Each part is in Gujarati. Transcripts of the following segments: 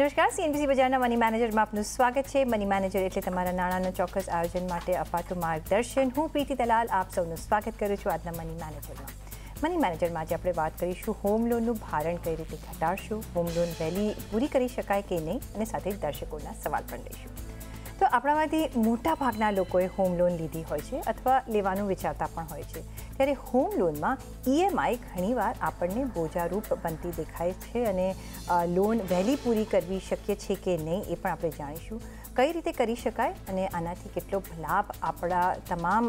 નમસ્કાર, સીએનબીસી બજારના મની મેનેજરમાં આપનું સ્વાગત છે. મની મેનેજર એટલે તમારા નાણાંના ચોક્કસ આયોજન માટે અપાતું માર્ગદર્શન. હું પ્રીતિ દલાલ આપ સૌનું સ્વાગત કરું છું આજના મની મેનેજરમાં. મની મેનેજરમાં આજે આપણે વાત કરીશું હોમ લોનનું ભારણ કઈ રીતે ઘટાડશું, હોમ લોન વહેલી પૂરી કરી શકાય કે નહીં, અને સાથે દર્શકોના સવાલ પણ લઈશું. તો આપણામાંથી મોટા ભાગના લોકોએ હોમ લોન લીધી હોય છે અથવા લેવાનું વિચારતા પણ હોય છે. ત્યારે હોમ લોનમાં ઈએમઆઈ ઘણીવાર આપણને બોજારૂપ બનતી દેખાય છે અને લોન વહેલી પૂરી કરવી શક્ય છે કે નહીં એ પણ આપણે જાણીશું. કઈ રીતે કરી શકાય અને આનાથી કેટલો લાભ આપણા તમામ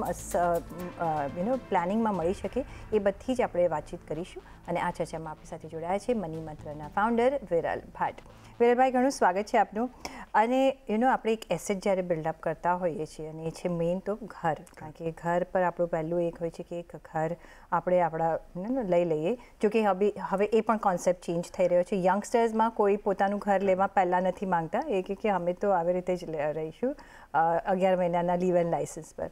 પ્લાનિંગમાં મળી શકે એ બધી જ આપણે વાતચીત કરીશું. અને આ ચર્ચામાં આપણી સાથે જોડાયા છે મની મંત્રના ફાઉન્ડર વિરલ ભટ્ટ. વિરલભાઈ, ઘણું સ્વાગત છે આપનું. અને આપણે એક એસેટ જ્યારે બિલ્ડઅપ કરતા હોઈએ છીએ અને એ છે મેઇન તો ઘર, કારણ કે ઘર પર આપણું પહેલું એક હોય છે કે એક ઘર આપણે આપણા લઈ લઈએ. જોકે હવે એ પણ કોન્સેપ્ટ ચેન્જ થઈ રહ્યો છે. યંગસ્ટર્સમાં કોઈ પોતાનું ઘર લેવા પહેલાં નથી માંગતા, એ કે અમે તો આવી રીતે જ રહીશું 11 મહિનાના લીવ એન્ડ લાઇસન્સ પર.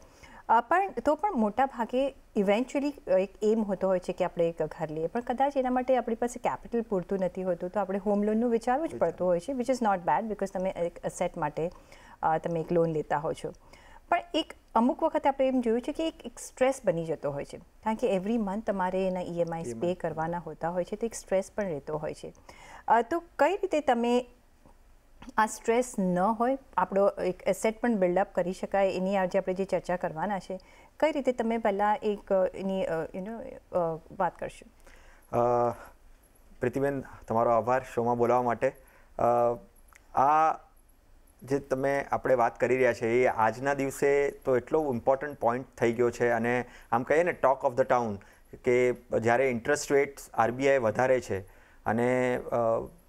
પણ મોટા ભાગે ઇવેન્ચ્યુઅલી એક એમ હોતો હોય છે કે આપણે એક ઘર લઈએ, પણ કદાચ એના માટે આપણી પાસે કેપિટલ પૂરતું નથી હોતું, તો આપણે હોમ લોનનું વિચારવું જ પડતું હોય છે, which is not bad, because તમે એક અસેટ માટે તમે એક લોન લેતા હો છો. પણ એક અમુક વખત આપણે એમ જોયું છે કે એક સ્ટ્રેસ બની જતો હોય છે, કારણ કે એવરી મંથ તમારે એના ઈએમઆઈ પે કરવાના હોતા હોય છે, તો એક સ્ટ્રેસ પણ રહેતો હોય છે. તો કઈ રીતે તમે આ સ્ટ્રેસ ન હોય, આપણો એક એસેટ પણ બિલ્ડઅપ કરી શકાય, એની આજે આપણે જે ચર્ચા કરવાના છે, કઈ રીતે તમે પહેલાં એક એની વાત કરશો? પ્રીતિબેન, તમારો આભાર શોમાં બોલાવવા માટે. આ જે આપણે વાત કરી રહ્યા છે એ આજના દિવસે તો એટલો ઇમ્પોર્ટન્ટ પોઈન્ટ થઈ ગયો છે. અને આમ કહીએ ને ટોક ઓફ ધ ટાઉન, કે જ્યારે ઇન્ટરેસ્ટ રેટ્સ આરબીઆઈ વધારે છે અને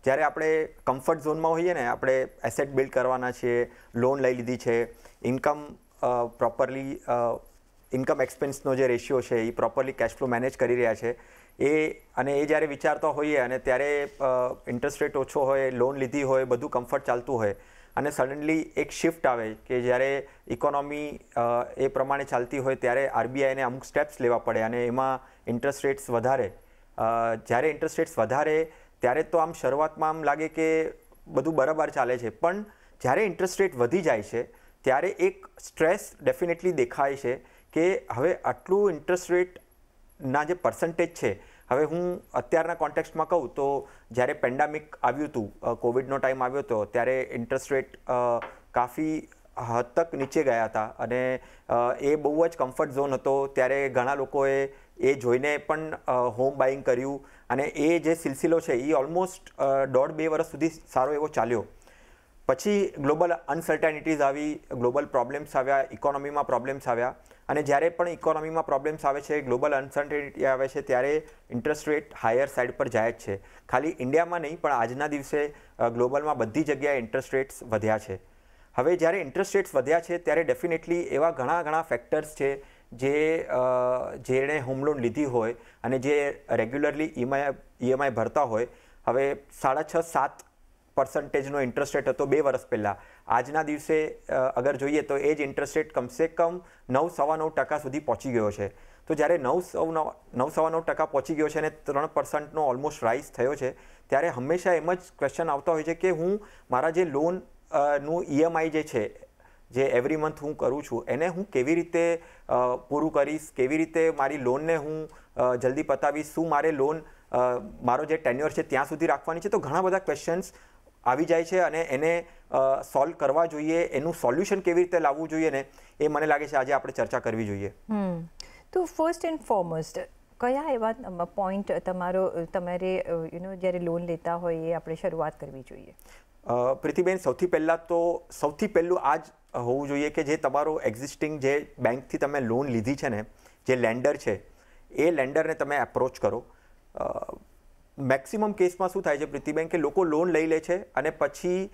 જ્યારે આપણે કમ્ફર્ટ ઝોનમાં હોઈએ ને, આપણે એસેટ બિલ્ડ કરવાના છીએ, લોન લઈ લીધી છે, ઇન્કમ પ્રોપરલી ઇન્કમ એક્સપેન્સનો જે રેશિયો છે એ પ્રોપરલી કેશ ફ્લો મેનેજ કરી રહ્યા છે, એ જ્યારે વિચારતા હોઈએ અને ત્યારે ઇન્ટરેસ્ટ રેટ ઓછો હોય, લોન લીધી હોય, બધું કમ્ફર્ટ ચાલતું હોય, અને સડનલી એક શિફ્ટ આવે કે જ્યારે ઇકોનોમી એ પ્રમાણે ચાલતી હોય ત્યારે આરબીઆઈને અમુક સ્ટેપ્સ લેવા પડે અને એમાં ઇન્ટરેસ્ટ રેટ્સ વધારે. જ્યારે ઇન્ટરેસ્ટ રેટ્સ વધારે ત્યારે તો આમ શરૂઆતમાં આમ લાગે કે બધું બરાબર ચાલે છે, પણ જ્યારે ઇન્ટરેસ્ટ રેટ વધી જાય છે ત્યારે એક સ્ટ્રેસ ડેફિનેટલી દેખાય છે કે હવે આટલું ઇન્ટરેસ્ટ રેટના જે પર્સન્ટેજ છે, હવે હું અત્યારના કોન્ટેક્સ્ટમાં કહું તો જ્યારે પેન્ડેમિક આવ્યું હતું, કોવિડનો ટાઈમ આવ્યો હતો, ત્યારે ઇન્ટરેસ્ટ રેટ કાફી હદ તક નીચે ગયા હતા અને એ બહુ જ કમ્ફર્ટ ઝોન હતો. ત્યારે ઘણા લોકોએ એ જોઈને પણ હોમ બાઇંગ કર્યું અને એ જે સિલસિલો છે એ ઓલમોસ્ટ 1.5-2 વર્ષ સુધી સારો એવો ચાલ્યો. પછી ગ્લોબલ અનસર્ટેનિટીઝ આવી, ગ્લોબલ પ્રોબ્લેમ્સ આવ્યા, ઇકોનોમીમાં પ્રોબ્લેમ્સ આવ્યા, અને જ્યારે પણ ઇકોનોમીમાં પ્રોબ્લેમ્સ આવે છે, ગ્લોબલ અનસર્ટેનિટી આવે છે, ત્યારે ઇન્ટરેસ્ટ રેટ હાયર સાઇડ પર જાય જ છે. ખાલી ઇન્ડિયામાં નહીં, પણ આજના દિવસે ગ્લોબલમાં બધી જગ્યાએ ઇન્ટરેસ્ટ રેટ્સ વધ્યા છે. હવે જ્યારે ઇન્ટરેસ્ટ રેટ્સ વધ્યા છે ત્યારે ડેફિનેટલી એવા ઘણા ફેક્ટર્સ છે જેણે હોમ લોન લીધી હોય અને જે રેગ્યુલરલી ઈએમઆઈ ભરતા હોય. હવે 6.5-7% ઇન્ટરેસ્ટ રેટ હતો 2 વર્ષ પહેલાં. આજના દિવસે અગર જોઈએ તો એ જ ઇન્ટરેસ્ટ રેટ કમસે કમ 9-9.5% સુધી પહોંચી ગયો છે. તો જ્યારે 9-9.5% પહોંચી ગયો છે અને 3%નો ઓલમોસ્ટ રાઇઝ થયો છે, ત્યારે હંમેશા એમ જ ક્વેશ્ચન આવતા હોય છે કે હું મારા જે લોન નું ઈએમઆઈ જે છે, જે એવરી મંથ હું કરું છું, એને હું કેવી રીતે પૂરું કરીશ, કેવી રીતે મારી લોનને હું જલ્દી પતાવીશ, શું મારે લોન મારો જે ટેન્યોર છે ત્યાં સુધી રાખવાની છે. તો ઘણા બધા ક્વેશ્ચન્સ આવી જાય છે અને એને સોલ્વ કરવા જોઈએ, એનું સોલ્યુશન કેવી રીતે લાવવું જોઈએ ને, એ મને લાગે છે આજે આપણે ચર્ચા કરવી જોઈએ. તો ફર્સ્ટ એન્ડ ફોરમોસ્ટ કયા એવા પોઈન્ટ તમારે જ્યારે લોન લેતા હોય એ આપણે શરૂઆત કરવી જોઈએ? પ્રીતિબેન, સૌથી પહેલું આ જ હોવું જોઈએ કે જે તમારો એક્ઝિસ્ટિંગ જે બેંકથી તમે લોન લીધી છે ને, જે લેન્ડર છે, એ લેન્ડરને તમે એપ્રોચ કરો. મેક્સિમમ કેસમાં શું થાય છે પ્રીતિબેન, કે લોકો લોન લઈ લે છે અને પછી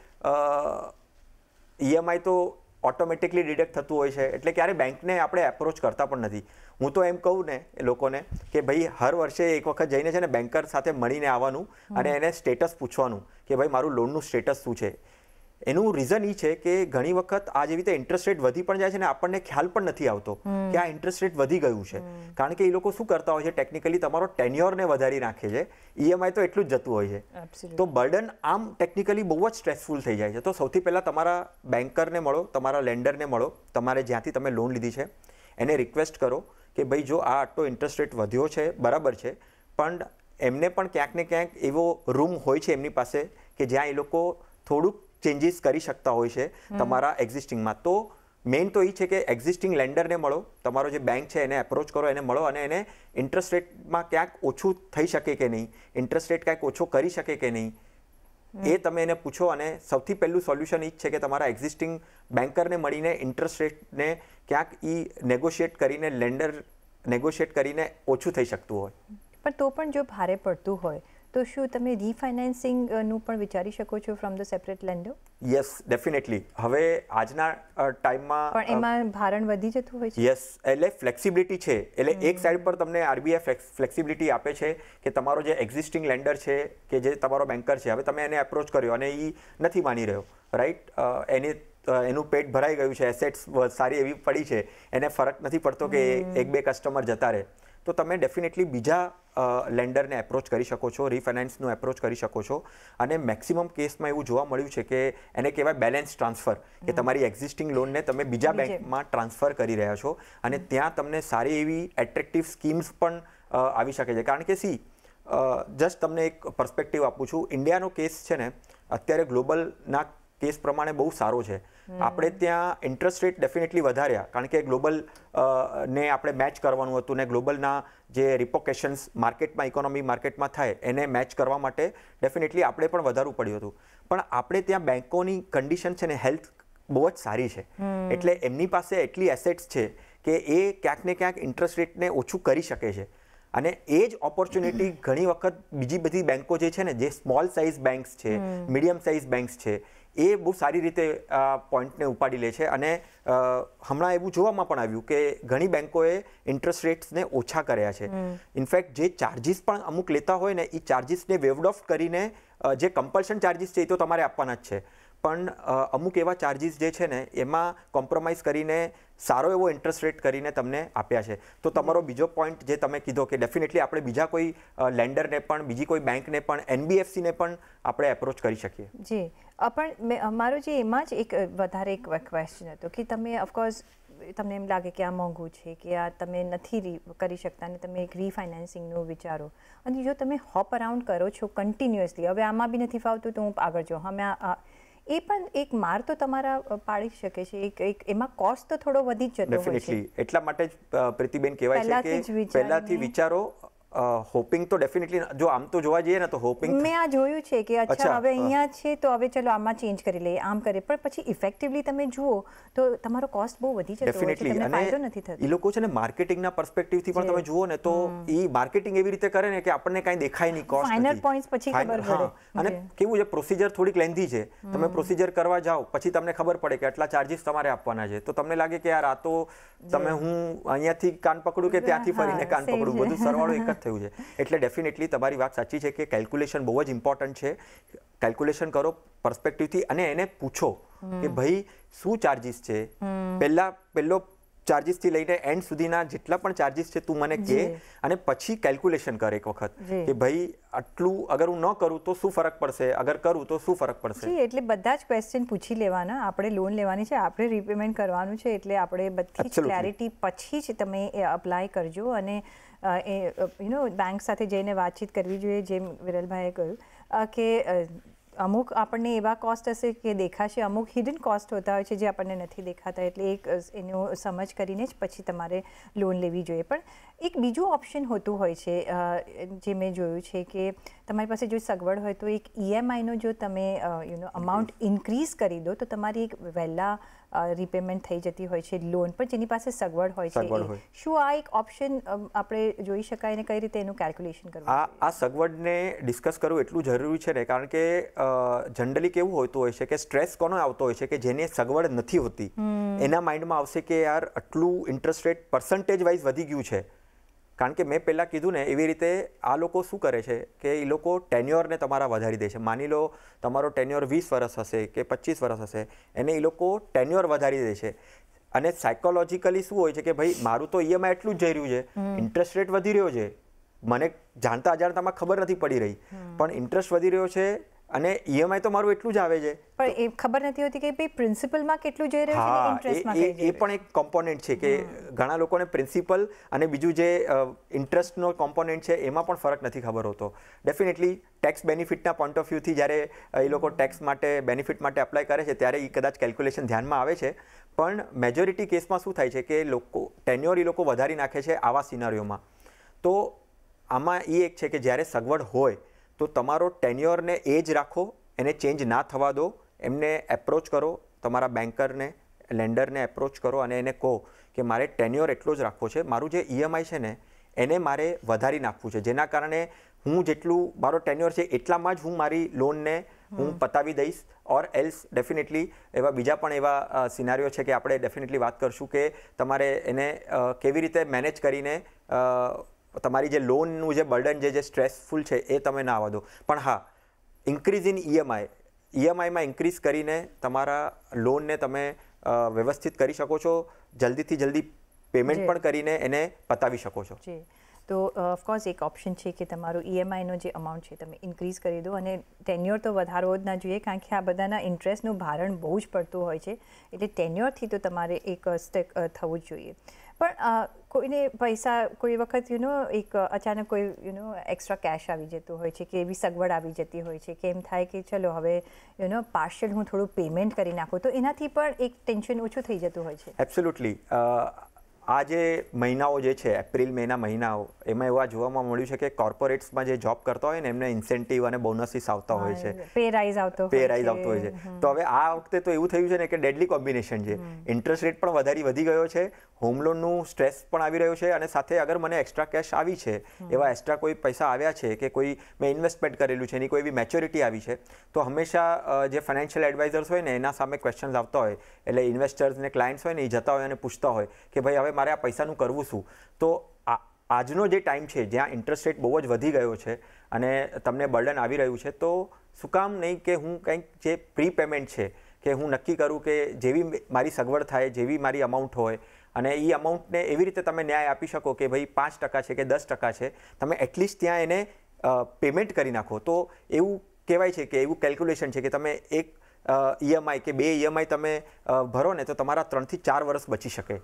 ઈએમઆઈ તો ઓટોમેટિકલી ડિડક્ટ થતું હોય છે, એટલે ક્યારે બેંકને આપણે એપ્રોચ કરતા પણ નથી. હું તો એમ કહું ને એ લોકોને કે ભાઈ હર વર્ષે એક વખત જઈને છે ને બેન્કર સાથે મળીને આવવાનું અને એને સ્ટેટસ પૂછવાનું કે ભાઈ મારું લોનનું સ્ટેટસ શું છે. એનું રીઝન એ છે કે ઘણી વખત આ જેવી રીતે ઇન્ટરેસ્ટ રેટ વધી પણ જાય છે ને આપણને ખ્યાલ પણ નથી આવતો કે આ ઇન્ટરેસ્ટ રેટ વધી ગયું છે. કારણ કે એ લોકો શું કરતા હોય છે, ટેકનિકલી તમારો ટેન્યોરને વધારી નાખે છે, EMI તો એટલું જ જતું હોય છે. તો બર્ડન આમ ટેકનિકલી બહુ જ સ્ટ્રેસફુલ થઈ જાય છે. તો સૌથી પહેલાં તમારા બેન્કરને મળો, તમારા લેન્ડરને મળો, તમારે જ્યાંથી તમે લોન લીધી છે એને રિક્વેસ્ટ કરો કે ભાઈ જો આ આટલો ઇન્ટરેસ્ટ રેટ વધ્યો છે બરાબર છે, પણ એમને પણ ક્યાંક ને ક્યાંક એવો રૂમ હોય છે એમની પાસે કે જ્યાં એ લોકો થોડુંક ચેન્જીસ કરી શકતા હોય છે તમારા એક્ઝિસ્ટિંગમાં. તો મેઇન તો એ છે કે એક્ઝિસ્ટિંગ લેન્ડરને મળો, તમારો જે બેંક છે એને એપ્રોચ કરો, એને મળો અને એને ઇન્ટરેસ્ટ રેટમાં ક્યાંક ઓછું થઈ શકે કે નહીં, ઇન્ટરેસ્ટ રેટ ક્યાંક ઓછો કરી શકે કે નહીં, એ તમે એને પૂછો. અને સૌથી પહેલું સોલ્યુશન એ જ છે કે તમારા એક્ઝિસ્ટિંગ બેન્કરને મળીને ઇન્ટરેસ્ટ રેટને ક્યાંક નેગોશિએટ કરીને, લેન્ડર નેગોશિએટ કરીને ઓછું થઈ શકતું હોય. પણ તો પણ જો ભારે પડતું હોય તો શું તમે રીફાઇનાન્સિંગનું પણ વિચારી શકો છો from the separate lander? Yes, definitely. હવે આજના ટાઈમમાં પણ એમાં ભારણ વધી જતું હોય છે. યસ, એટલે ફ્લેક્સિબિલિટી છે. એટલે એક સાઈડ પર તમને RBI ફ્લેક્સિબિલિટી આપે છે કે તમારો જે એક્ઝિસ્ટિંગ લેન્ડર છે કે જે તમારો બેન્કર છે, હવે તમે એને એપ્રોચ કર્યો અને એ નથી માની રહ્યો, રાઈટ, એનું પેટ ભરાઈ ગયું છે, એસેટ્સ સારી એવી પડી છે, એને ફરક નથી પડતો કે એક બે કસ્ટમર જતા રહે, તો તમે ડેફિનેટલી બીજા લેન્ડરને એપ્રોચ કરી શકો છો, રીફાઇનાન્સનું એપ્રોચ કરી શકો છો. અને મેક્સિમમ કેસમાં એવું જોવા મળ્યું છે કે એને કહેવાય બેલેન્સ ટ્રાન્સફર, કે તમારી એક્ઝિસ્ટિંગ લોનને તમે બીજા બેંકમાં ટ્રાન્સફર કરી રહ્યા છો અને ત્યાં તમને સારી એવી એટ્રેક્ટિવ સ્કીમ્સ પણ આવી શકે છે. કારણ કે જસ્ટ તમને એક પર્સપેક્ટિવ આપું છું, ઇન્ડિયાનો કેસ છે ને અત્યારે ગ્લોબલના કેસ પ્રમાણે બહુ સારો છે. આપણે ત્યાં ઇન્ટરેસ્ટ રેટ ડેફિનેટલી વધાર્યા કારણ કે ગ્લોબલ ને આપણે મેચ કરવાનું હતું ને ગ્લોબલના જે રિપોકેશન્સ માર્કેટમાં, ઇકોનોમી માર્કેટમાં થાય એને મેચ કરવા માટે ડેફિનેટલી આપણે પણ વધારવું પડ્યું હતું. પણ આપણે ત્યાં બેંકોની કન્ડિશન છે ને હેલ્થ બહુ જ સારી છે, એટલે એમની પાસે એટલી એસેટ્સ છે કે એ ક્યાંક ને ક્યાંક ઇન્ટરેસ્ટ રેટને ઓછું કરી શકે છે. અને એ જ ઓપોર્ચ્યુનિટી ઘણી વખત બીજી બધી બેંકો જે છે ને, જે સ્મોલ સાઇઝ બેંક્સ છે, મીડિયમ સાઇઝ બેંક્સ છે, એ બહુ સારી રીતે પોઈન્ટને ઉપાડી લે છે. અને હમણાં એવું જોવામાં પણ આવ્યું કે ઘણી બેંકોએ ઇન્ટરેસ્ટ રેટ્સને ઓછા કર્યા છે. ઇનફેક્ટ જે ચાર્જિસ પણ અમુક લેતા હોય ને, એ ચાર્જિસને વેવડ ઓફ કરીને, જે કમ્પલ્શન ચાર્જિસ છે એ તો તમારે આપવાના જ છે, પણ અમુક એવા ચાર્જિસ જે છે ને એમાં કોમ્પ્રોમાઇઝ કરીને સારો એવો ઇન્ટરેસ્ટ રેટ કરીને તમને આપ્યા છે. તો તમારો બીજો પોઈન્ટ જે તમે કીધો કે ડેફિનેટલી આપણે બીજા કોઈ લેન્ડરને પણ, બીજી કોઈ બેંકને પણ, NBFCને પણ આપણે એપ્રોચ કરી શકીએ. જી, પણ મારો જે એમાં જ એક વધારે એક ક્વેશ્ચન હતો કે તમે ઓફકોર્સ તમને એમ લાગે કે આ મોંઘું છે, કે આ તમે નથી કરી શકતા અને તમે એક રીફાઇનાન્સિંગનું વિચારો, અને જો તમે હોપ અરાઉન્ડ કરો છો કન્ટિન્યુઅસલી, હવે આમાં બી નથી ફાવતું તો હું આગળ જાઉં, અમે એ પણ એક માર તો તમારા પાડી શકે છે. એક એમાં કોસ્ટ તો થોડો વધી જ જતો હોય છે. ડેફિનેટલી. એટલા માટે જ પ્રીતિબેન કહેવાય છે કે પહેલાથી વિચારો. હોપિંગ તો ડેફિનેટલી, જો આમ તો જોવા જઈએ ને તો હોપિંગ મેં આ જોયું છે કે અચ્છા હવે અહીંયા છે તો હવે ચલો આમાં ચેન્જ કરી લઈએ, આમ કરે, પણ પછી ઇફેક્ટિવલી તમે જુઓ તો તમારો કોસ્ટ બહુ વધી જતો હોય છે, તમને ફાયદો નથી થતો. એ લોકો છે ને માર્કેટિંગના પર્સપેક્ટિવથી પણ તમે જુઓ ને તો એ માર્કેટિંગ એવી રીતે કરે ને કે આપણને કાંઈ દેખાય નહીં, કોસ્ટ ફાઇનલ પોઈન્ટ્સ પછી ખબર પડે. અને કેવું છે, પ્રોસિજર થોડીક લેન્ધી છે, તમે પ્રોસિજર કરવા જાઓ પછી તમને ખબર પડે કે આટલા ચાર્જિસ તમારે આપવાના છે, તો તમને લાગે કે યાર આ તો તમે હું અહીંયાથી કાન પકડું કે ત્યાંથી ફરીને કાન પકડું, બધું સરવાળો એક જ થયું છે. એટલે ડેફિનેટલી તમારી વાત સાચી છે કે કેલ્ક્યુલેશન બહુ જ ઇમ્પોર્ટન્ટ છે. કેલ્ક્યુલેશન કરો પર્સપેક્ટિવથી અને એને પૂછો કે ભાઈ શું ચાર્જિસ છે, પહેલો ચાર્જિસથી લઈને એન્ડ સુધીના જેટલા પણ ચાર્જિસ છે તું મને કહે, અને પછી કેલ્ક્યુલેશન કર એક વખત કે ભાઈ આટલું અગર હું ન કરું તો શું ફરક પડશે, અગર કરું તો શું ફરક પડશે. એટલે બધા જ ક્વેશ્ચન પૂછી લેવાના. આપણે લોન લેવાની છે, આપણે રીપેમેન્ટ કરવાનું છે, એટલે આપણે બધી જ ક્લેરિટી પછી જ તમે અપ્લાય કરજો. અને બેંક સાથે જઈને વાતચીત કરવી જોઈએ, જેમ વિરલભાઈએ કહ્યું કે અમુક આપણને એવા કોસ્ટ હશે કે દેખાશે, અમુક હિડન કોસ્ટ હોતા હોય છે જે આપણને નથી દેખાતા, એટલે એક એનું સમજ કરીને જ પછી તમારે લોન લેવી જોઈએ. પણ એક બીજું ઓપ્શન હોતું હોય છે જે મેં જોયું છે કે તમારી પાસે જો સગવડ હોય તો એક EMIનો જો તમે અમાઉન્ટ ઇન્ક્રીઝ કરી દો તો તમારી એક વહેલા રીપેમેન્ટ થઈ જતી હોય છે લોન, પણ જેની પાસે સગવડ હોય છે. શું આ એક ઓપ્શન આપણે જોઈ શકાય અને કઈ રીતે એનું કેલ્ક્યુલેશન કરવું? આ સગવડને ડિસ્કસ કરવું એટલું જરૂરી છે ને, કારણ કે જનરલી કેવું હોતું હોય છે કે સ્ટ્રેસ કોનો આવતો હોય છે કે જેને સગવડ નથી હોતી એના માઇન્ડમાં આવશે કે યાર આટલું ઇન્ટરેસ્ટ રેટ પર્સન્ટેજ વાઇઝ વધી ગયું છે, કારણ કે મેં પહેલાં કીધું ને એવી રીતે આ લોકો શું કરે છે કે એ લોકો ટેન્યોરને તમારા વધારી દે છે. માની લો તમારો ટેન્યોર 20 વર્ષ હશે કે 25 વર્ષ હશે, એને એ લોકો ટેન્યોર વધારી દે છે. અને સાયકોલોજીકલી શું હોય છે કે ભાઈ મારું તો EMI એટલું જ જઈ રહ્યું છે, ઇન્ટરેસ્ટ રેટ વધી રહ્યો છે, મને જાણતા અજાણતામાં ખબર નથી પડી રહી, પણ ઇન્ટરેસ્ટ વધી રહ્યો છે અને EMI તો મારું એટલું જ આવે છે. પણ એ ખબર નથી હોતી કે ભાઈ પ્રિન્સિપલમાં કેટલું જઈ રહ્યું છે, ઇન્ટરેસ્ટમાં કઈ જઈ રહ્યું છે. એ પણ એક કોમ્પોનેન્ટ છે કે ઘણા લોકોને પ્રિન્સિપલ અને બીજું જે ઇન્ટરેસ્ટનો કોમ્પોનેન્ટ છે એમાં પણ ફરક નથી ખબર હોતો. ડેફિનેટલી ટેક્સ બેનિફિટના પોઈન્ટ ઓફ વ્યૂથી જ્યારે એ લોકો ટેક્સ માટે બેનિફિટ માટે એપ્લાય કરે છે ત્યારે એ કદાચ કેલ્ક્યુલેશન ધ્યાનમાં આવે છે, પણ મેજોરિટી કેસમાં શું થાય છે કે લોકો ટેન્યોર એ લોકો વધારી નાખે છે આવા સિનારીઓમાં. તો આમાં એ એક છે કે જ્યારે સગવડ હોય તો તમારો ટેન્યોરને એ જ રાખો, એને ચેન્જ ના થવા દો, એમને એપ્રોચ કરો, તમારા બેન્કરને, લેન્ડરને એપ્રોચ કરો અને એને કહો કે મારે ટેન્યોર એટલો જ રાખવો છે, મારું જે EMI છે ને એને મારે વધારી નાખવું છે, જેના કારણે હું જેટલું મારો ટેન્યોર છે એટલામાં જ હું મારી લોનને હું પતાવી દઈશ. ઓર એલ્સ ડેફિનેટલી એવા બીજા પણ એવા સિનારીઓ છે કે આપણે ડેફિનેટલી વાત કરશું કે તમારે એને કેવી રીતે મેનેજ કરીને તમારી જે લોનનું જે બર્ડન જે સ્ટ્રેસફુલ છે એ તમે ના આવવા દો. પણ હા, ઇન્ક્રીઝ ઇન EMIમાં ઇન્ક્રીઝ કરીને તમારા લોનને તમે વ્યવસ્થિત કરી શકો છો, જલ્દીથી જલ્દી પેમેન્ટ પણ કરીને એને પતાવી શકો છો. તો ઓફકોર્સ એક ઓપ્શન છે કે તમારું EMIનો જે અમાઉન્ટ છે તમે ઇન્ક્રીઝ કરી દો, અને ટેન્યોર તો વધારવો જ ના જોઈએ કારણ કે આ બધાના ઇન્ટરેસ્ટનું ભારણ બહુ જ પડતું હોય છે, એટલે ટેન્યોરથી તો તમારે એક સ્ટેક થવું જ જોઈએ. પણ કોઈને પૈસા કોઈ વખત એક અચાનક કોઈ એક્સ્ટ્રા કેશ આવી જતું હોય છે કે એવી સગવડ આવી જતી હોય છે કે એમ થાય કે ચલો હવે પાર્શિયલ હું થોડું પેમેન્ટ કરી નાખું, તો એનાથી પણ એક ટેન્શન ઓછું થઈ જતું હોય છે. એબ્સોલ્યુટલી. આ જે મહિનાઓ જે છે એપ્રિલ મેના મહિનાઓ, એમાં એવા જોવામાં મળ્યું છે કે કોર્પોરેટ્સમાં જે જોબ કરતા હોય ને એમને ઇન્સેન્ટિવ અને બોનસીસ આવતા હોય છે, પે રાઇઝ આવતો હોય છે. તો હવે આ વખતે તો એવું થયું છે ને કે ડેડલી કોમ્બિનેશન છે, ઇન્ટરેસ્ટ રેટ પણ વધી ગયો છે, હોમ લોનનું સ્ટ્રેસ પણ આવી રહ્યો છે, અને સાથે અગર મને એક્સ્ટ્રા કેશ આવી છે, એવા એક્સ્ટ્રા કોઈ પૈસા આવ્યા છે કે કોઈ મેં ઇન્વેસ્ટમેન્ટ કરેલું છે એની કોઈ એવી મેચ્યોરિટી આવી છે, તો હંમેશા જે ફાઇનાન્શિયલ એડવાઇઝર્સ હોય ને એના સામે ક્વેશ્ચન્સ આવતા હોય, એટલે ઇન્વેસ્ટર્સ ને ક્લાયન્ટ્સ હોય ને એ જતા હોય અને પૂછતા હોય કે ભાઈ હવે મારે આ પૈસાનું કરવું શું. તો આજનો જે ટાઈમ છે જ્યાં ઇન્ટરેસ્ટ રેટ બહુ જ વધી ગયો છે અને તમને બર્ડન આવી રહ્યું છે, તો શું કામ નહીં કે હું કંઈક જે પ્રી પેમેન્ટ છે કે હું નક્કી કરું કે જેવી મારી સગવડ થાય, જેવી મારી અમાઉન્ટ હોય, અને એ અમાઉન્ટને એવી રીતે તમે ન્યાય આપી શકો કે ભાઈ 5% છે કે 10% છે, તમે એટલીસ્ટ ત્યાં એને પેમેન્ટ કરી નાખો. તો એવું કહેવાય છે કે એવું કેલ્ક્યુલેશન છે કે તમે એક EMI કે 2 EMI તમે ભરો ને તો તમારા 3 થી 4 વર્ષ બચી શકે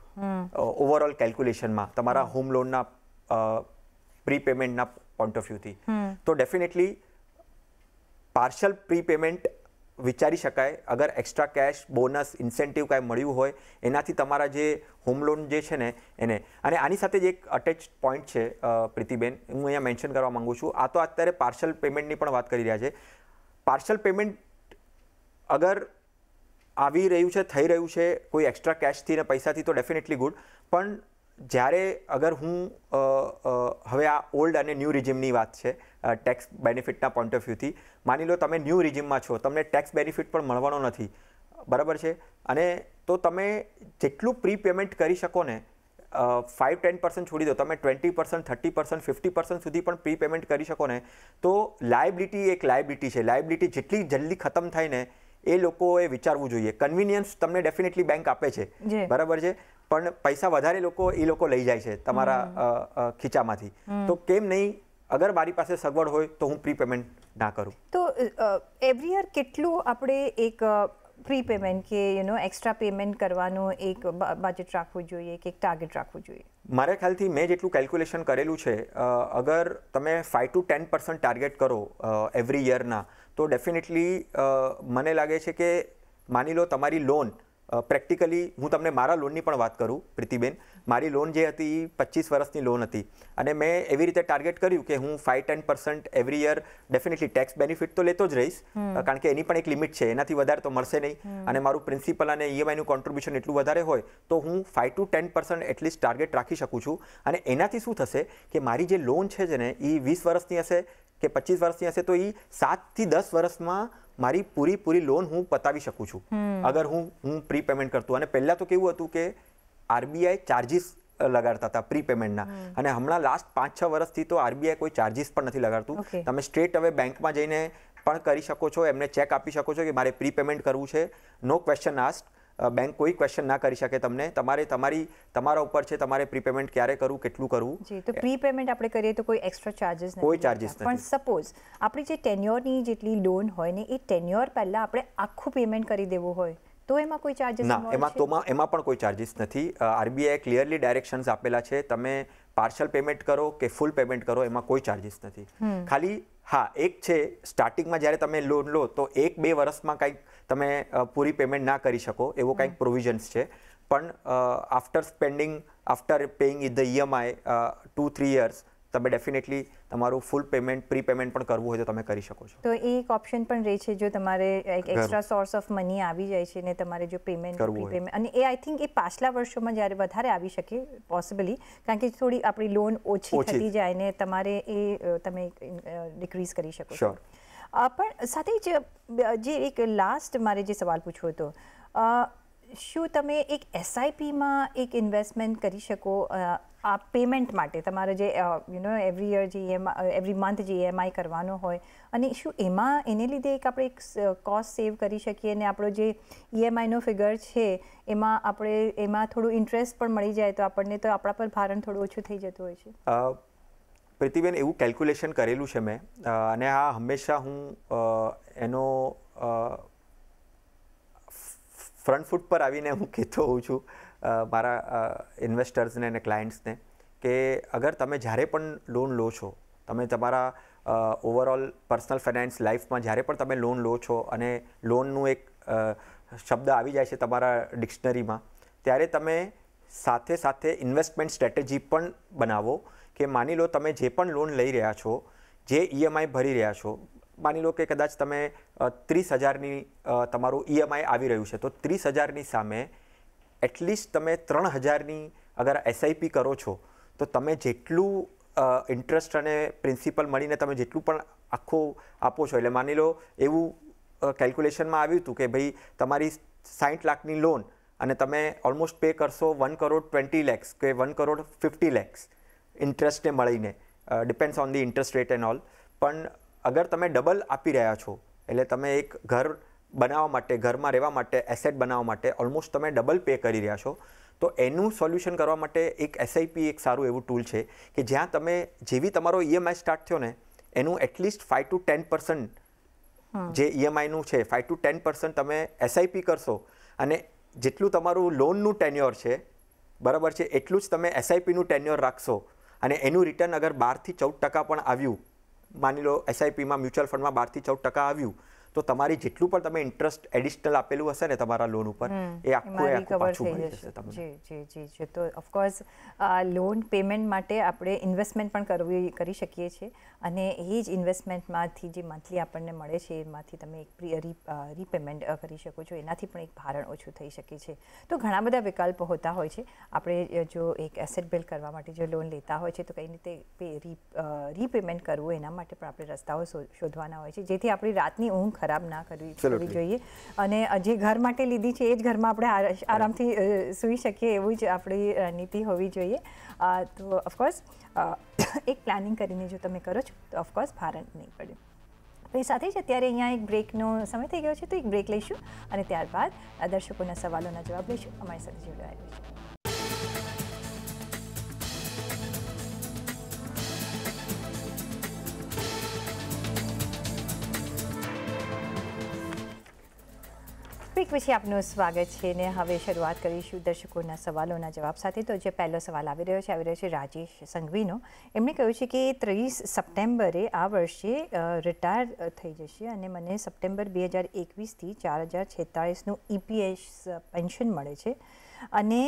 ઓવરઓલ કેલ્ક્યુલેશનમાં તમારા હોમ લોનના પ્રી પેમેન્ટના પોઈન્ટ ઓફ વ્યૂથી. તો ડેફિનેટલી પાર્શિયલ પ્રી પેમેન્ટ વિચારી શકાય અગર એક્સ્ટ્રા કેશ, બોનસ, ઇન્સેન્ટિવ કાંઈ મળ્યું હોય એનાથી તમારા જે હોમ લોન જે છે ને એને. અને આની સાથે જ એક અટેચ પોઈન્ટ છે પ્રીતિબેન, હું અહીંયા મેન્શન કરવા માંગુ છું. આ તો અત્યારે પાર્શિયલ પેમેન્ટની પણ વાત કરી રહ્યા છે. પાર્શિયલ પેમેન્ટ અગર આવી રહ્યું છે, થઈ રહ્યું છે કોઈ એક્સ્ટ્રા કેશથી ને પૈસાથી, તો ડેફિનેટલી ગુડ. પણ જ્યારે અગર હું હવે આ ઓલ્ડ અને ન્યૂ રિજીમની વાત છે ટેક્સ બેનિફિટના પોઈન્ટ ઓફ વ્યૂથી, માની લો તમે ન્યૂ રિજીમમાં છો, તમને ટેક્સ બેનિફિટ પણ મળવાનો નથી, બરાબર છે, અને તો તમે જેટલું પ્રી પેમેન્ટ કરી શકો ને 5-10% છોડી દો, તમે 20%, 30%, 50% સુધી પણ પ્રી પેમેન્ટ કરી શકો ને, તો લાયબિલિટી એક લાયબિલિટી છે. લાયબિલિટી જેટલી જલ્દી ખતમ થાય ને એ લોકોએ વિચારવું જોઈએ. કન્વિનિયન્સ તમને ડેફિનેટલી બેંક આપે છે, બરાબર છે, પણ પૈસા વધારે એ લોકો લઈ જાય છે તમારા ખીચામાંથી. તો કેમ નહીં, અગર મારી પાસે સગવડ હોય તો હું પ્રી પેમેન્ટ ના કરું. તો એવરી યર કેટલું આપણે એક પ્રી પેમેન્ટ કે એક્સ્ટ્રા પેમેન્ટ કરવાનું એક બજેટ રાખવું જોઈએ કે એક ટાર્ગેટ રાખવું જોઈએ? મારા ખ્યાલથી મેં જેટલું કેલ્ક્યુલેશન કરેલું છે, અગર તમે 5 to 10% ટાર્ગેટ કરો એવરી યરના, તો ડેફિનેટલી મને લાગે છે કે માની લો તમારી લોન પ્રેક્ટિકલી, હું તમને મારા લોનની પણ વાત કરું પ્રીતિબેન, મારી લોન જે હતી 25 વર્ષની લોન હતી, અને મેં એવી રીતે ટાર્ગેટ કર્યું કે હું 5-10% every year definitely tax benefit તો લેતો જ રહીશ, કારણ કે એની પણ એક લિમિટ છે, એનાથી વધારે તો મળશે નહીં, અને મારું પ્રિન્સિપલ અને EMIનું કોન્ટ્રીબ્યુશન એટલું વધારે હોય તો હું 5 to 10% એટલીસ્ટ ટાર્ગેટ રાખી શકું છું. અને એનાથી શું થશે કે મારી જે લોન છે ને એ 20 વર્ષની હશે કે 25 વર્ષની હશે, તો એ 7 થી 10 વર્ષમાં મારી પૂરી લોન હું પતાવી શકું છું અગર હું પ્રી પેમેન્ટ કરતું. અને પહેલાં તો કેવું હતું કે RBI ચાર્જિસ લગાડતા હતા પ્રી પેમેન્ટના, અને હમણાં લાસ્ટ 5-6 વર્ષથી તો આરબીઆઈ કોઈ ચાર્જિસ પણ નથી લગાડતું. તમે સ્ટ્રેટ હવે બેંકમાં જઈને પણ કરી શકો છો, એમને ચેક આપી શકો છો કે મારે પ્રી પેમેન્ટ કરવું છે, નો ક્વેશ્ચન આસ્ક. બેંક કોઈ ક્વેશ્ચન ના કરી શકે તમને. તમારા ઉપર છે તમારે પ્રી પેમેન્ટ ક્યારે કરવું, કેટલું કરવું. જી, તો પ્રી પેમેન્ટ આપણે કરીએ તો કોઈ એક્સ્ટ્રા ચાર્जेस નથી, કોઈ ચાર્જિસ નથી. પણ સપોઝ આપણી જે ટેન્યોરની જેટલી લોન હોય ને એ ટેન્યોર પહેલા આપણે આખું પેમેન્ટ કરી દેવું હોય તો એમાં કોઈ ચાર્जेस ના, એમાં પણ કોઈ ચાર્જિસ નથી. આરબીઆઈ ક્લિયરલી ડાયરેક્શન્સ આપેલા છે, તમે પાર્શિયલ પેમેન્ટ કરો કે ફૂલ પેમેન્ટ કરો એમાં કોઈ ચાર્જિસ નથી. ખાલી હા એક છે, સ્ટાર્ટિંગમાં જ્યારે તમે લોન લો તો 1-2 વર્ષમાં કંઈક તમે પૂરી પેમેન્ટ ના કરી શકો એવો કંઈક પ્રોવિઝન્સ છે, પણ after paying the EMI 2-3 years તમે ડેફિનેટલી તમારું ફૂલ પેમેન્ટ પ્રી પેમેન્ટ પણ કરવું હોય તો તમે કરી શકો છો. તો એ એક ઓપ્શન પણ રહે છે જો તમારે એક એક્સ્ટ્રા સોર્સ ઓફ મની આવી જાય છે ને તમારે જો પેમેન્ટ પ્રી પેમેન્ટ, અને એ આઈ થિંક એ પાછલા વર્ષોમાં જ્યારે વધારે આવી શકે પોસિબલી, કારણ કે થોડી આપણી લોન ઓછી થતી જાય ને તમારે એ તમે ડિક્રીઝ કરી શકો છો. પણ સાથે જે એક લાસ્ટ મારે જે સવાલ પૂછવો હતો, શું તમે એક એસઆઈપીમાં એક ઇન્વેસ્ટમેન્ટ કરી શકો આ પેમેન્ટ માટે, તમારે જે એવરી યર જે એવરી મંથ જે ઈએમઆઈ કરવાનો હોય, અને શું એમાં એને લીધે એક આપણે એક કોસ્ટ સેવ કરી શકીએ અને આપણો જે ઈએમઆઈનો ફિગર છે એમાં થોડું ઇન્ટરેસ્ટ પણ મળી જાય તો આપણને તો આપણા પર ભારણ થોડું ઓછું થઈ જતું હોય છે. પ્રીતિબેન, એવું કેલ્ક્યુલેશન કરેલું છે મેં, અને આ હંમેશા હું એનો ફ્રન્ટ ફૂટ પર આવીને હું કહેતો હોઉં છું મારા ઇન્વેસ્ટર્સને અને ક્લાયન્ટ્સને કે અગર તમે જ્યારે પણ લોન લો છો, તમે તમારા ઓવરઓલ પર્સનલ ફાઇનાન્સ લાઈફમાં જ્યારે પણ તમે લોન લો છો અને લોનનું એક શબ્દ આવી જાય છે તમારા ડિક્શનરીમાં, ત્યારે તમે સાથે સાથે ઇન્વેસ્ટમેન્ટ સ્ટ્રેટેજી પણ બનાવો કે માની લો તમે જે પણ લોન લઈ રહ્યા છો, જે ઈએમઆઈ ભરી રહ્યા છો, માની લો કે કદાચ તમે 30,000ની તમારું ઈએમઆઈ આવી રહ્યું છે, તો 30,000ની સામે એટલીસ્ટ તમે 3,000ની અગર એસઆઈપી કરો છો તો તમે જેટલું ઇન્ટરેસ્ટ અને પ્રિન્સિપલ મળીને તમે જેટલું પણ આખું આપો છો, એટલે માની લો એવું કેલ્ક્યુલેશનમાં આવ્યું હતું કે ભાઈ તમારી 60 લાખની લોન અને તમે ઓલમોસ્ટ પે કરશો 1,20 lakhs કે 1,50 lakhs ઇન્ટરેસ્ટને મળીને, depends on the interest rate and all. પણ અગર તમે ડબલ આપી રહ્યા છો, એટલે તમે એક ઘર બનાવવા માટે, ઘરમાં રહેવા માટે, એસેટ બનાવવા માટે ઓલમોસ્ટ તમે ડબલ પે કરી રહ્યા છો, તો એનું સોલ્યુશન કરવા માટે એક એસઆઈપી એક સારું એવું ટૂલ છે કે જ્યાં તમે જેવી તમારો ઈએમઆઈ સ્ટાર્ટ થયો ને એનું એટલીસ્ટ 5-10% જે ઈએમઆઈનું છે 5-10% તમે એસઆઈપી કરશો, અને જેટલું તમારું લોનનું ટેન્યોર છે બરાબર છે એટલું જ તમે એસઆઈપીનું ટેન્યોર રાખશો, અને એનું રિટર્ન અગર 12-14% પણ આવ્યું, માની લો એસઆઈપીમાં મ્યુચ્યુઅલ ફંડમાં 12-14% આવ્યું, તો તમારી જેટલું પણ તમે ઇન્ટરેસ્ટ એડિશનલ આપેલું હશે ને તમારા લોન ઉપર એ આખું પાછું મળી જશે તમને. જી. તો ઓફકોર્સ લોન પેમેન્ટ માટે આપણે ઇન્વેસ્ટમેન્ટ પણ કરી શકીએ છીએ, અને એ જ ઇન્વેસ્ટમેન્ટમાંથી જે મંથલી આપણને મળે છે એમાંથી તમે એક રીપેમેન્ટ કરી શકો છો, એનાથી પણ એક ભારણ ઓછું થઈ શકે છે. તો ઘણા બધા વિકલ્પો હોતા હોય છે. આપણે જો એક એસેટ બિલ્ડ કરવા માટે જો લોન લેતા હોય છે તો કઈ રીતે રીપેમેન્ટ કરવું એના માટે પણ આપણે રસ્તાઓ શોધવાના હોય છે, જેથી આપણી રાતની ઊંઘ ખરાબ ના કરવી જોઈએ, અને જે ઘર માટે લીધી છે એ જ ઘરમાં આપણે આરામથી સૂઈ શકીએ એવું જ આપણી નીતિ હોવી જોઈએ. તો ઓફકોર્સ એક પ્લાનિંગ કરીને જો તમે કરો છો તો ઓફકોર્સ ભારણ નહીં પડે. એ સાથે જ અત્યારે અહીંયા એક બ્રેકનો સમય થઈ ગયો છે, તો એક બ્રેક લઈશું અને ત્યારબાદ દર્શકોના સવાલોના જવાબ લઈશું. અમારી સાથે જોડાયેલા છે. બ્રેક પછી આપનું સ્વાગત છે ને હવે શરૂઆત કરીશું દર્શકોના સવાલોના જવાબ સાથે. તો જે પહેલો સવાલ આવી રહ્યો છે રાજેશ સંઘવીનો. એમણે કહ્યું છે કે 30 સપ્ટેમ્બરે આ વર્ષે રિટાયર થઈ જશે અને મને સપ્ટેમ્બર 2021થી 4,046નું EPS પેન્શન મળે છે, અને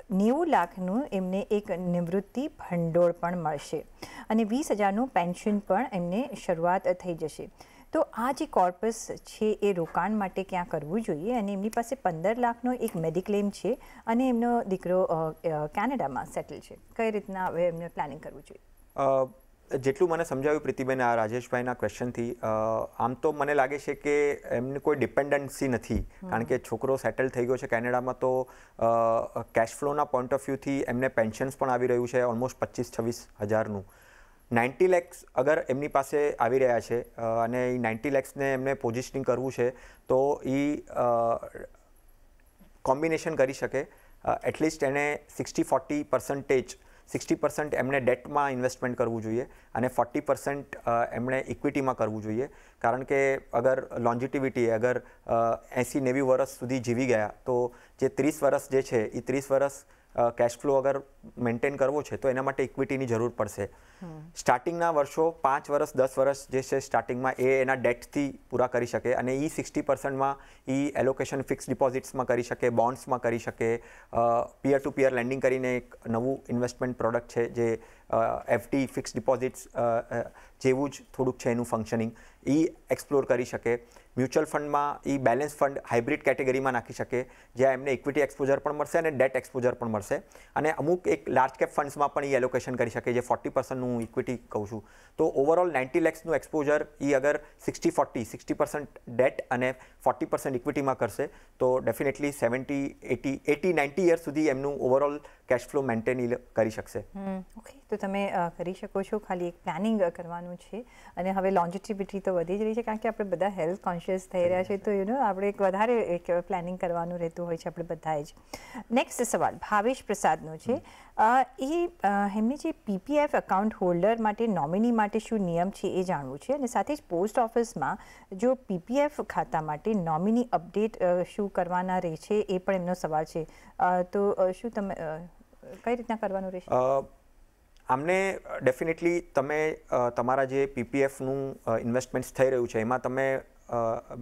90 લાખનું એમને એક નિવૃત્તિ ભંડોળ પણ મળશે, અને 20,000નું પેન્શન પણ એમને શરૂઆત થઈ જશે. તો આ જે કોર્પસ છે એ રોકાણ માટે ક્યાં કરવું જોઈએ, અને એમની પાસે 15 લાખનો એક મેડિક્લેમ છે, અને એમનો દીકરો કેનેડામાં સેટલ છે. કઈ રીતના હવે એમને પ્લાનિંગ કરવું જોઈએ? જેટલું મને સમજાવ્યું પ્રીતિબેન આ રાજેશભાઈના ક્વેશ્ચનથી, આમ તો મને લાગે છે કે એમને કોઈ ડિપેન્ડન્સી નથી, કારણ કે છોકરો સેટલ થઈ ગયો છે કેનેડામાં, તો કેશ ફ્લોના પોઈન્ટ ઓફ વ્યૂથી એમને પેન્શન્સ પણ આવી રહ્યું છે ઓલમોસ્ટ 25-26 હજારનું. 90 lakhs અગર એમની પાસે આવી રહ્યા છે અને એ 90 lakhsને એમને પોઝિશનિંગ કરવું છે, તો એ કોમ્બિનેશન કરી શકે. એટલીસ્ટ એને 60-40% 60% એમણે ડેટમાં ઇન્વેસ્ટમેન્ટ કરવું જોઈએ અને 40% એમણે ઇક્વિટીમાં કરવું જોઈએ, કારણ કે અગર લોન્જિટિવિટી અગર 80-90 વર્ષ સુધી જીવી ગયા, તો જે 30 વર્ષ જે છે એ 30 વર્ષ કેશ ફ્લો અગર મેન્ટેન કરવો છે તો એના માટે ઇક્વિટીની જરૂર પડશે. સ્ટાર્ટિંગના વર્ષો 5 વર્ષ 10 વર્ષ જે છે સ્ટાર્ટિંગમાં એ એના ડેટથી પૂરા કરી શકે અને એ 60%માં એ એલોકેશન ફિક્સ ડિપોઝિટ્સમાં કરી શકે, બોન્ડ્સમાં કરી શકે, પિયર ટુ પિયર લેન્ડિંગ કરીને એક નવું ઇન્વેસ્ટમેન્ટ પ્રોડક્ટ છે જે એફડી ફિક્સ ડિપોઝિટ્સ જેવું જ થોડુંક છે એનું ફંક્શનિંગ, એ એક્સપ્લોર કરી શકે. મ્યુચ્યુઅલ ફંડમાં એ બેલેન્સ ફંડ હાઇબ્રિડ કેટેગરીમાં નાખી શકે, જ્યાં એમને ઇક્વિટી એક્સપોઝર પણ મળશે અને ડેટ એક્સપોઝર પણ મળશે, અને અમુક એક લાર્જ કેપ ફંડ્સમાં પણ એ એલોકેશન કરી શકે, જે 40%નું હું ઇક્વિટી કહું છું. તો ઓવરઓલ 90 lakhsનું એક્સપોઝર એ અગર 60-40 60% ડેટ અને 40% ઇક્વિટીમાં કરશે તો ડેફિનેટલી 70-80-90 યર્સ સુધી એમનું ઓવરઓલ કેશ ફ્લો મેન્ટેન કરી શકશે. ઓકે, તો તમે કરી શકો છો, ખાલી એક પ્લાનિંગ કરવાનું છે. અને હવે લોન્જિટિવિટી તો વધી જ રહી છે, કારણ કે આપણે બધા હેલ્થ કોન્શિયસ થઈ રહ્યા છે, તો આપણે એક વધારે એક પ્લાનિંગ કરવાનું રહેતું હોય છે આપણે બધાએ જ. નેક્સ્ટ સવાલ ભાવેશ પ્રસાદનો છે. એમની જે પીપીએફ એકાઉન્ટ હોલ્ડર માટે નોમિની માટે શું નિયમ છે એ જાણવું છે, અને સાથે જ પોસ્ટ ઓફિસમાં જો પીપીએફ ખાતા માટે નોમિની અપડેટ શું કરવાના રહે છે એ પણ એમનો સવાલ છે. તો શું તમે કઈ રીતના કરવાનું રહેશે? આમને ડેફિનેટલી તમે તમારા જે પીપીએફનું ઇન્વેસ્ટમેન્ટ્સ થઈ રહ્યું છે એમાં તમે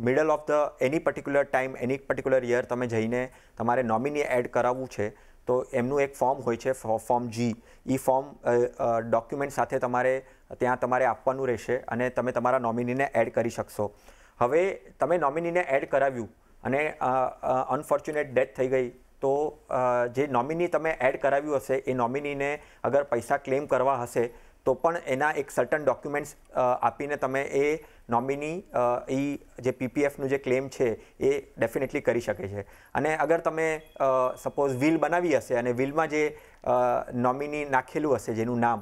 middle of the any particular time any particular year તમે જઈને તમારે નોમિની એડ કરાવવું છે, તો એમનું એક ફોર્મ હોય છે, ફોર્મ G. એ ફોર્મ ડોક્યુમેન્ટ સાથે તમારે આપવાનું રહેશે અને તમે તમારા નોમિનીને એડ કરી શકશો. હવે તમે નોમિનીને એડ કરાવ્યું અને અનફોર્ચ્યુનેટ ડેથ થઈ ગઈ, તો જે નોમિની તમે એડ કરાવ્યું હશે એ નોમિનીને અગર પૈસા ક્લેમ કરવા હશે તો પણ એના એક સર્ટન ડોક્યુમેન્ટ્સ આપીને તમે એ નોમિની એ જે પીપીએફનું જે ક્લેમ છે એ ડેફિનેટલી કરી શકે છે. અને અગર તમે સપોઝ વિલ બનાવી હશે અને વિલમાં જે નોમિની નાખેલું હશે જેનું નામ,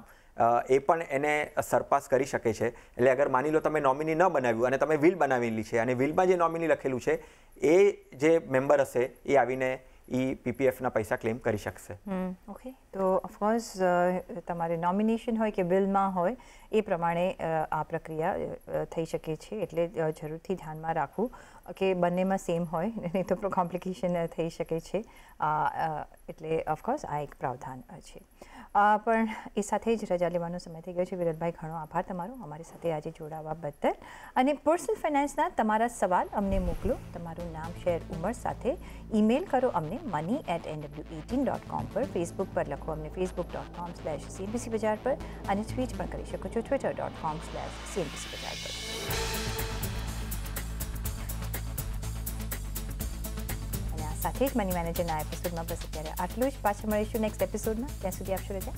એ પણ એને સરપાસ કરી શકે છે. એટલે અગર માની લો તમે નોમિની ન બનાવ્યું અને તમે વિલ બનાવેલી છે અને વિલમાં જે નોમિની લખેલું છે એ જે મેમ્બર હશે એ આવીને પીપીએફના પૈસા ક્લેમ કરી શકશે. ઓકે, તો ઓફકોર્સ તમારે નોમિનેશન હોય કે બિલમાં હોય એ પ્રમાણે આ પ્રક્રિયા થઈ શકે છે, એટલે જરૂરથી ધ્યાનમાં રાખવું કે બંનેમાં સેમ હોય, નહીં તો કોમ્પ્લિકેશન થઈ શકે છે. એટલે ઓફકોર્સ આ એક પ્રાવધાન છે. પણ એ સાથે જ રજા લેવાનો સમય થઈ ગયો છે. વિરલભાઈ, ઘણો આભાર તમારો અમારી સાથે આજે જોડાવા બદલ. અને પર્સનલ ફાઇનાન્સના તમારા સવાલ અમને મોકલો, તમારું નામ, શહેર, ઉંમર સાથે ઈમેલ કરો અમને money@nw18.com પર. ફેસબુક પર લખો અમને facebook.com/CNBC બજાર પર, અને ટ્વીટ પણ કરી શકો છો twitter.com/CNBC બજાર પર. સાથે જ મની મેનેજરના એપિસોડમાં બસ અત્યારે આટલું જ. પાછા મળીશું નેક્સ્ટ એપિસોડમાં. ત્યાં સુધી આપશો રજા.